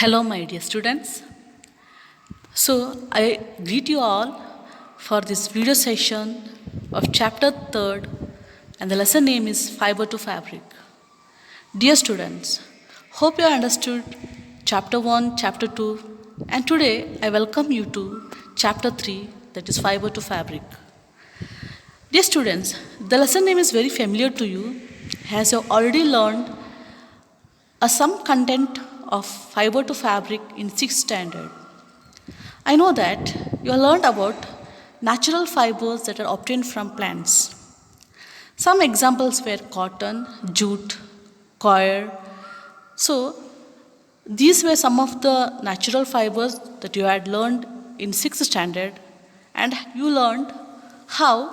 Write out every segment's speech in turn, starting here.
Hello, my dear students. So, I greet you all for this video session of chapter 3rd, and the lesson name is Fiber to Fabric. Dear students, hope you understood chapter 1, chapter 2, and today I welcome you to chapter 3, that is Fiber to Fabric. Dear students, the lesson name is very familiar to you as you have already learned some content of fiber to fabric in 6th standard. I know that you have learned about natural fibers that are obtained from plants. Some examples were cotton, jute, coir. So, these were some of the natural fibers that you had learned in 6th standard, and you learned how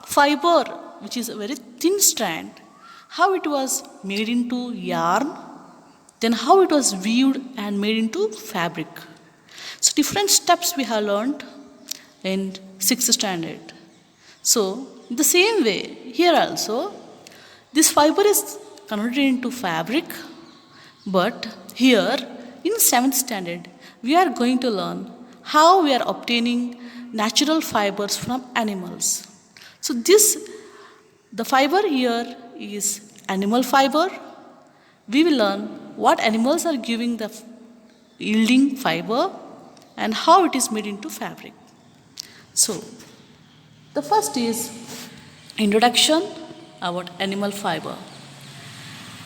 fiber, which is a very thin strand, how it was made into yarn, then how it was weaved and made into fabric. So different steps we have learned in 6th standard. So in the same way, here also, this fiber is converted into fabric, but here in 7th standard, we are going to learn how we are obtaining natural fibers from animals. So the fiber here is animal fiber. We will learn what animals are giving the yielding fiber and how it is made into fabric. So, the first is introduction about animal fiber.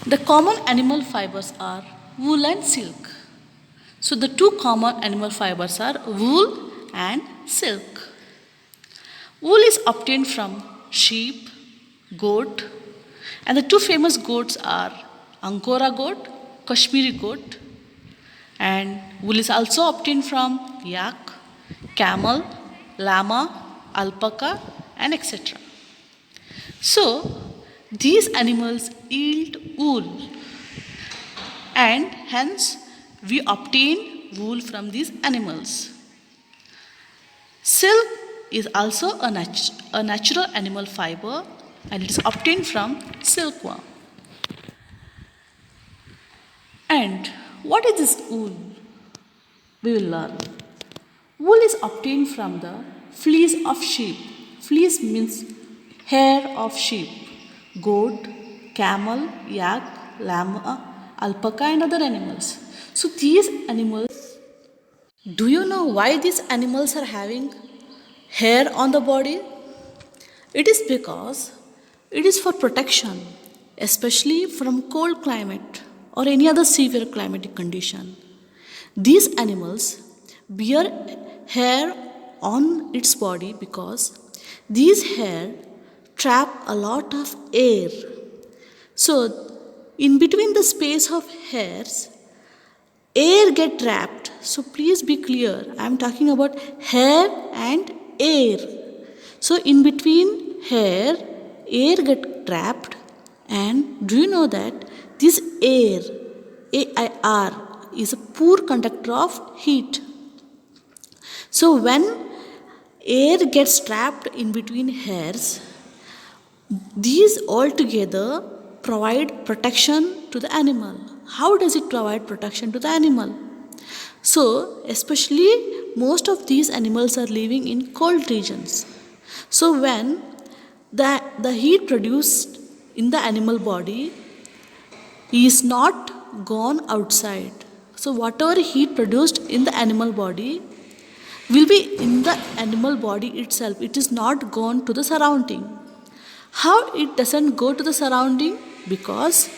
The common animal fibers are wool and silk. So, the two common animal fibers are wool and silk. Wool is obtained from sheep, goat, and the two famous goats are Angora goat, Kashmiri goat, and wool is also obtained from yak, camel, llama, alpaca, and etc. So, these animals yield wool, and hence we obtain wool from these animals. Silk is also a natural animal fiber, and it is obtained from silkworm. And what is this wool? We will learn. Wool is obtained from the fleece of sheep. Fleece means hair of sheep, goat, camel, yak, llama, alpaca, and other animals. So these animals, do you know why these animals are having hair on the body? It is because it is for protection, especially from cold climate or any other severe climatic condition. These animals bear hair on its body because these hair trap a lot of air. So, in between the space of hairs, air get trapped. So, please be clear. I am talking about hair and air. So, in between hair, air get trapped, and do you know that this air, AIR, is a poor conductor of heat. So when air gets trapped in between hairs, these all together provide protection to the animal. How does it provide protection to the animal? So, especially most of these animals are living in cold regions. So when the heat produced in the animal body is not gone outside. So whatever heat produced in the animal body will be in the animal body itself. It is not gone to the surrounding. How it doesn't go to the surrounding? Because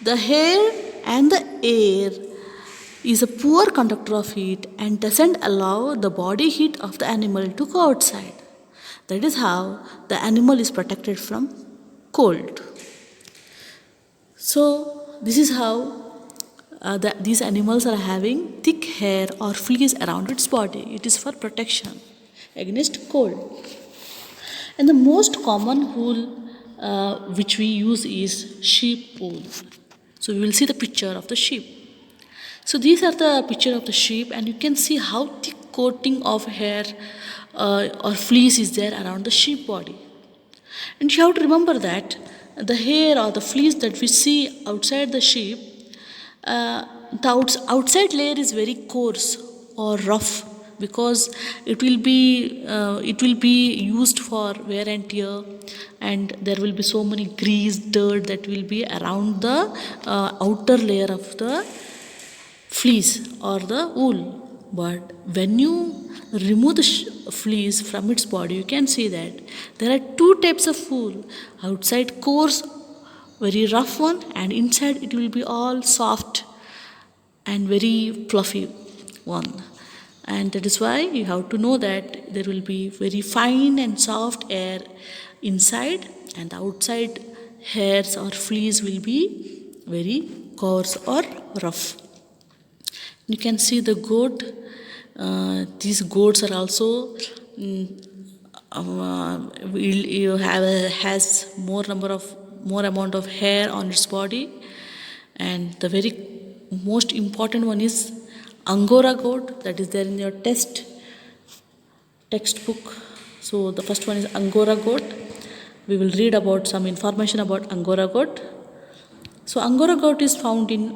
the hair and the air is a poor conductor of heat and doesn't allow the body heat of the animal to go outside. That is how the animal is protected from cold. So, this is how these animals are having thick hair or fleece around its body. It is for protection against cold. And the most common wool which we use is sheep wool. So, we will see the picture of the sheep. So, these are the picture of the sheep, and you can see how thick coating of hair or fleece is there around the sheep body. And you have to remember that the hair or the fleece that we see outside the sheep the outside layer is very coarse or rough because it will be used for wear and tear, and there will be so many grease dirt that will be around the outer layer of the fleece or the wool. But when you remove the fleece from its body, you can see that there are two types of wool: outside coarse, very rough one, and inside it will be all soft and very fluffy one. And that is why you have to know that there will be very fine and soft air inside, and the outside hairs or fleece will be very coarse or rough. You can see the goat. These goats are also has more amount of hair on its body, and the very most important one is Angora goat, that is there in your textbook. So the first one is Angora goat. We will read about some information about Angora goat. So Angora goat is found in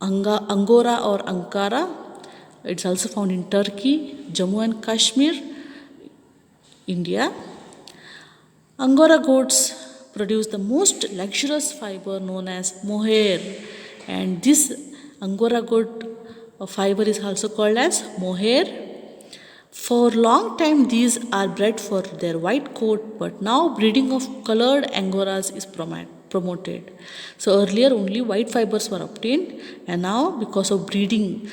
Angora or Ankara. It's also found in Turkey, Jammu and Kashmir, India. Angora goats produce the most luxurious fiber known as mohair, and this Angora goat fiber is also called as mohair. For long time these are bred for their white coat, but now breeding of colored Angoras is promoted. So earlier only white fibers were obtained, and now because of breeding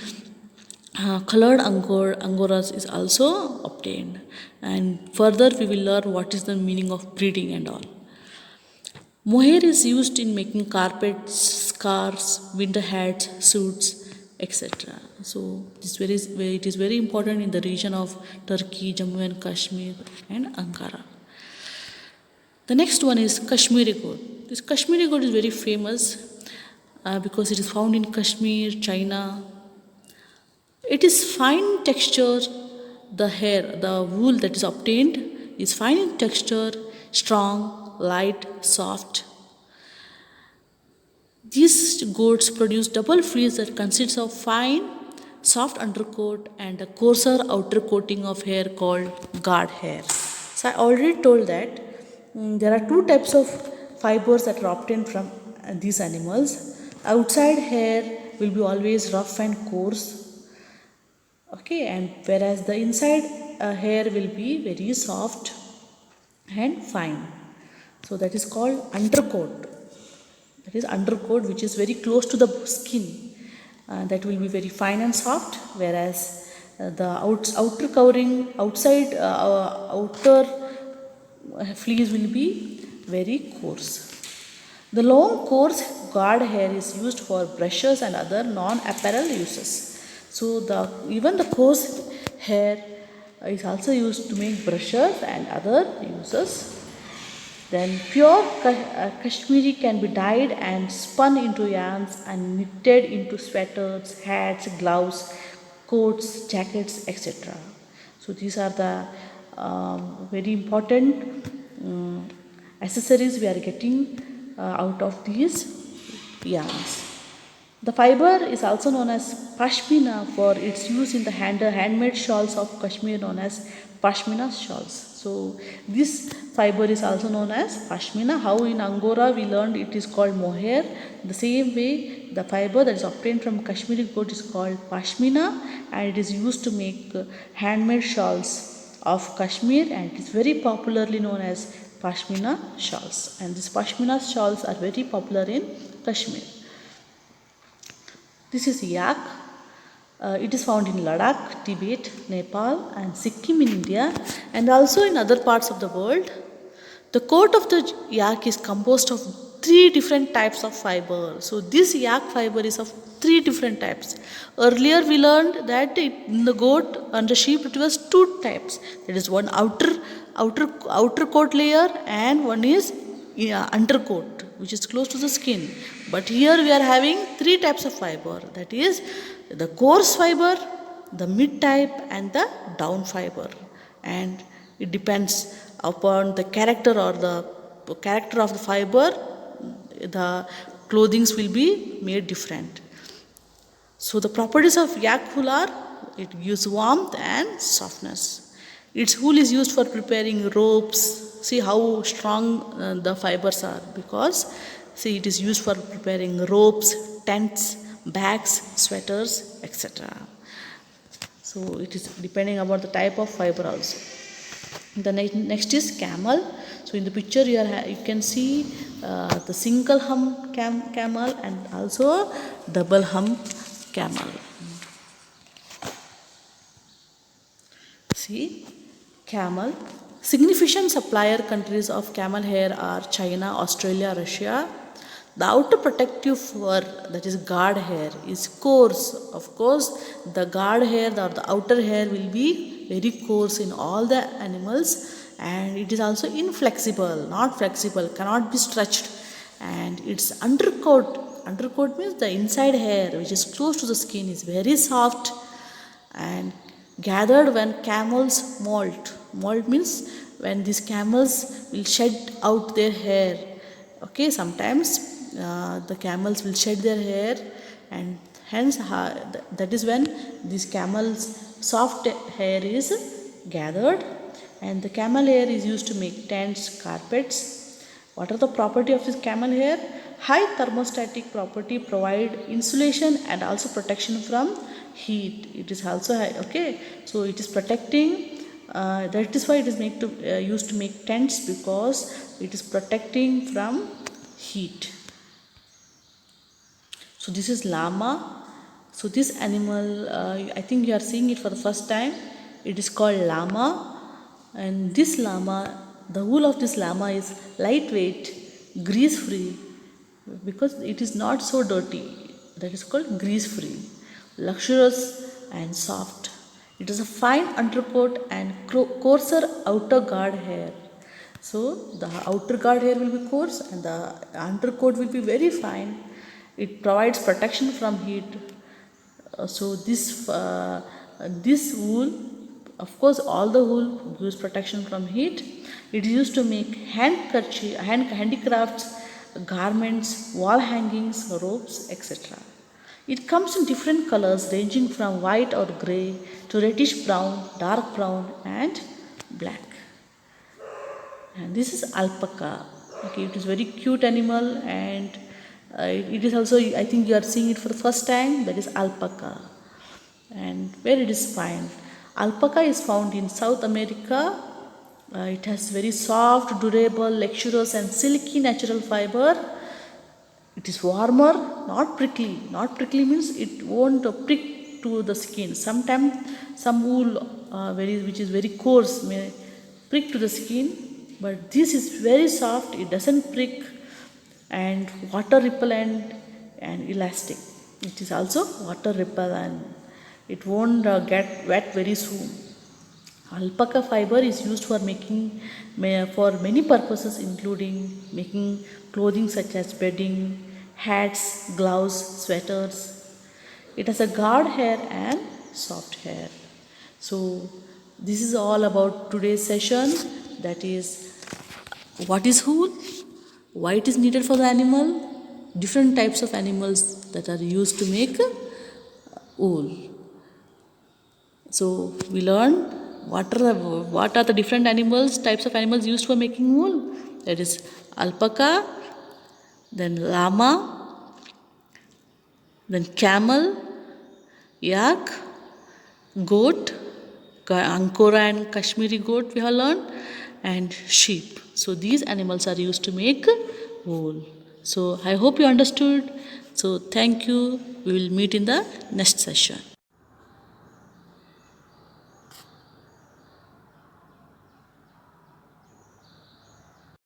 colored Angoras is also obtained. And further we will learn what is the meaning of breeding and all. Mohair is used in making carpets, scarves, winter hats, suits, etc. So it is very important in the region of Turkey, Jammu and Kashmir, and Ankara. The next one is Kashmiri goat. This Kashmiri goat is very famous because it is found in Kashmir, China. It is fine texture. The hair, the wool that is obtained is fine in texture, strong, light, soft. These goats produce double fleece that consists of fine, soft undercoat and a coarser outer coating of hair called guard hair. So I already told that there are two types of fibers that are obtained from these animals. Outside hair will be always rough and coarse. Okay, and whereas the inside hair will be very soft and fine. So that is called undercoat. That is undercoat, which is very close to the skin. That will be very fine and soft, whereas the outer covering, outside outer fleece will be very coarse. The long coarse guard hair is used for brushes and other non-apparel uses. So even the coarse hair is also used to make brushes and other uses. Then pure Kashmiri can be dyed and spun into yarns and knitted into sweaters, hats, gloves, coats, jackets, etc. So these are the very important accessories we are getting out of these yarns. The fiber is also known as Pashmina for its use in the handmade shawls of Kashmir known as Pashmina shawls. So this fiber is also known as Pashmina. How in Angora we learned it is called mohair. The same way the fiber that is obtained from Kashmiri goat is called Pashmina, and it is used to make handmade shawls of Kashmir, and it is very popularly known as Pashmina shawls. And these Pashmina shawls are very popular in Kashmir. This is yak. It is found in Ladakh, Tibet, Nepal and Sikkim in India, and also in other parts of the world. The coat of the yak is composed of 3 different types of fiber. So this yak fiber is of 3 different types. Earlier we learned that in the goat and the sheep it was 2 types. There is one outer coat layer and one is undercoat, which is close to the skin. But here we are having 3 types of fiber, that is the coarse fiber, the mid type and the down fiber, and it depends upon the character or the character of the fiber, the clothings will be made different. So the properties of yak wool are, it gives warmth and softness. Its wool is used for preparing ropes. See how strong the fibers are, because see it is used for preparing ropes, tents, bags, sweaters, etc. So it is depending about the type of fiber also. The next is camel. So in the picture here you can see the single hump camel and also double hump camel. See, camel. Significant supplier countries of camel hair are China, Australia, Russia. The outer protective fur, that is guard hair, is coarse. Of course, the guard hair or the outer hair will be very coarse in all the animals, and it is also inflexible, not flexible, cannot be stretched. And its undercoat means the inside hair which is close to the skin is very soft and gathered when camels molt. Molt means when these camels will shed out their hair. Okay, sometimes the camels will shed their hair, and hence that is when this camel's soft hair is gathered, and the camel hair is used to make tents, carpets. What are the property of this camel hair? High thermostatic property, provide insulation and also protection from heat. It is also high. Okay, so it is protecting. That is why it is used to make tents, because it is protecting from heat. So this is llama. So this animal, I think you are seeing it for the first time. It is called llama, and this llama, the wool of this llama is lightweight, grease-free, because it is not so dirty. That is called grease-free, luxurious and soft. It is a fine undercoat and coarser outer guard hair. So the outer guard hair will be coarse and the undercoat will be very fine. It provides protection from heat. So this wool, of course, all the wool gives protection from heat. It is used to make handicrafts, garments, wall hangings, ropes, etc. It comes in different colors ranging from white or grey to reddish brown, dark brown and black. And this is alpaca. Okay, it is very cute animal, and it is also, I think you are seeing it for the first time. That is alpaca. And where it is found? Alpaca is found in South America. It has very soft, durable, luxurious and silky natural fiber. It is warmer, not prickly. Not prickly means it won't prick to the skin. Sometimes some wool which is very coarse may prick to the skin, but this is very soft. It doesn't prick, and water repellent and elastic. It is also water repellent. It won't get wet very soon. Alpaca fiber is used for for many purposes, including making clothing such as bedding, hats, gloves, sweaters. It has a guard hair and soft hair. So this is all about today's session. That is, what is wool, why it is needed for the animal, different types of animals that are used to make wool. So we learned what are the different types of animals used for making wool. That is alpaca, then llama, then camel, yak, goat, Angora and Kashmiri goat we have learned, and sheep. So these animals are used to make wool. So I hope you understood. So thank you. We will meet in the next session.